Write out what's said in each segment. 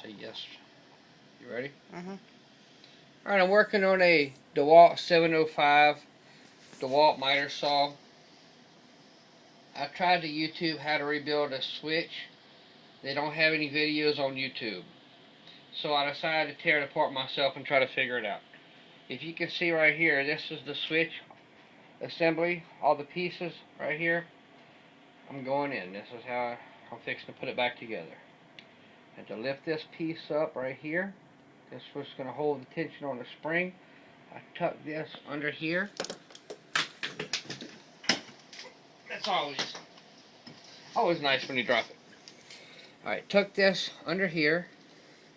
Say yes. You ready? Mm-hmm. Alright, I'm working on a dewalt 705 dewalt miter saw. I tried to YouTube how to rebuild a switch. They don't have any videos on YouTube. So I decided to tear it apart myself and try to figure it out. If you can see right here, this is the switch assembly. All the pieces right here. I'm going in. This is how I'm fixing to put it back together. And to lift this piece up right here, this was going to hold the tension on the spring. I tuck this under here. That's always nice when you drop it. Alright, tuck this under here.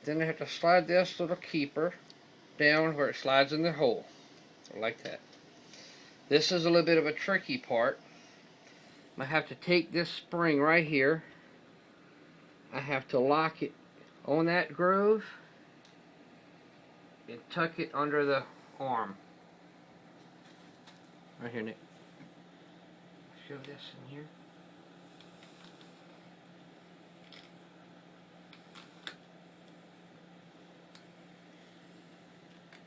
Then I have to slide this little keeper down where it slides in the hole. Like that. This is a little bit of a tricky part. I have to take this spring right here. I have to lock it on that groove and tuck it under the arm. Right here, Nick. Show this in here.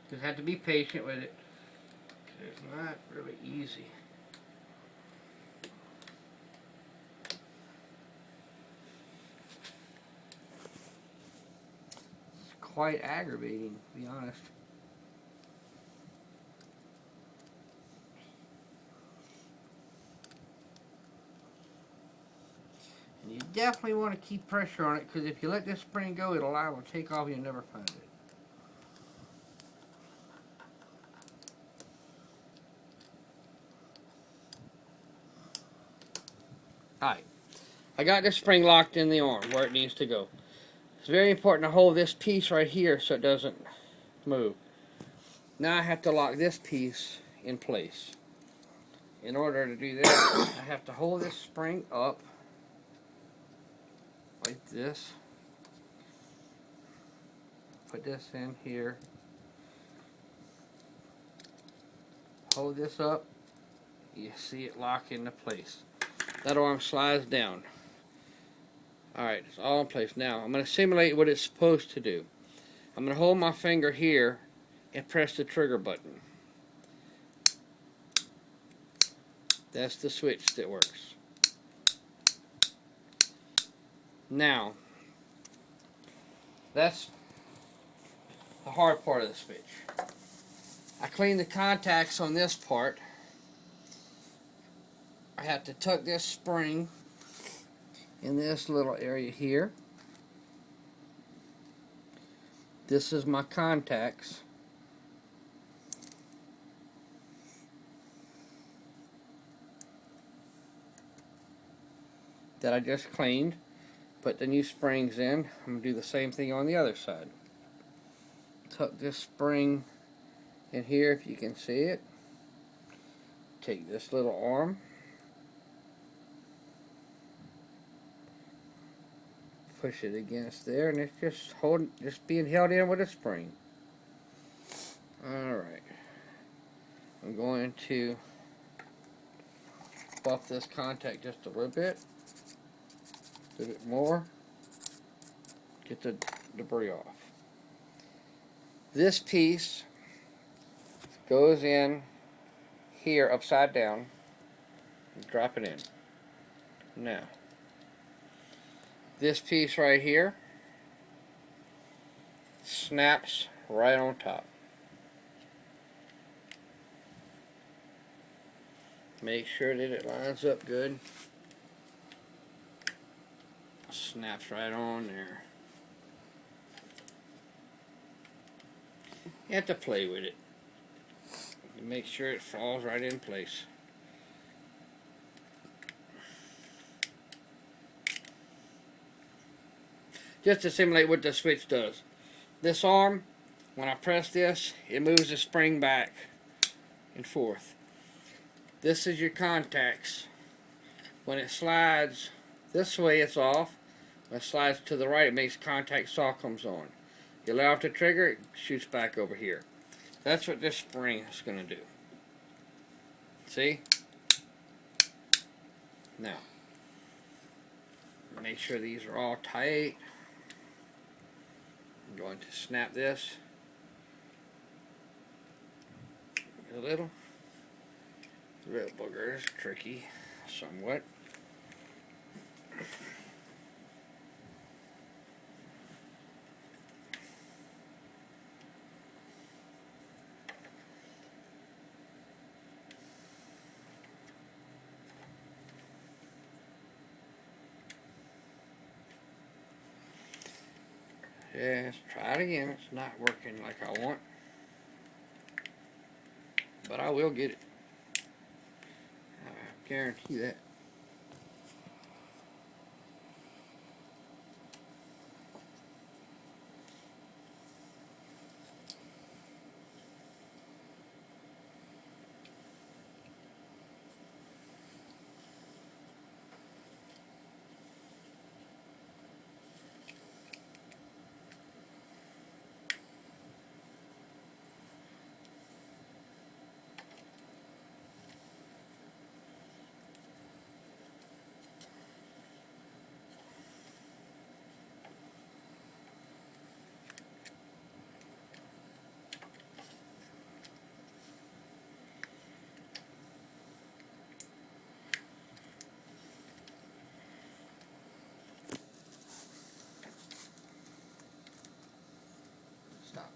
Just have to be patient with it. It's not really easy. It's quite aggravating, to be honest. And you definitely want to keep pressure on it, because if you let this spring go, it'll liable to take off and you'll never find it. Alright, I got this spring locked in the arm where it needs to go. It's very important to hold this piece right here so it doesn't move. Now I have to lock this piece in place. In order to do that, I have to hold this spring up like this. Put this in here. Hold this up. You see it lock into place. That arm slides down. Alright, it's all in place. Now, I'm going to simulate what it's supposed to do. I'm going to hold my finger here and press the trigger button. That's the switch that works. Now, that's the hard part of the switch. I clean the contacts on this part. I have to tuck this spring in this little area here. This is my contacts. That I just cleaned. Put the new springs in. I'm going to do the same thing on the other side. Tuck this spring in here if you can see it. Take this little arm. Push it against there, and it's just being held in with a spring. Alright. I'm going to buff this contact just a little bit more. Get the debris off. This piece goes in here upside down. Drop it in. Now, this piece right here snaps right on top. Make sure that it lines up good. Snaps right on there. You have to play with it. Make sure it falls right in place. Just to simulate what the switch does. This arm, when I press this, it moves the spring back and forth. This is your contacts. When it slides this way, it's off. When it slides to the right, it makes contact saw comes on. You allow it to trigger, it shoots back over here. That's what this spring is going to do. See? Now, make sure these are all tight. going to snap this a little. The real booger is tricky, somewhat. Yeah, let's try it again. It's not working like I want, but I will get it. I guarantee that. Stop.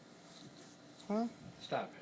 Huh? Stop.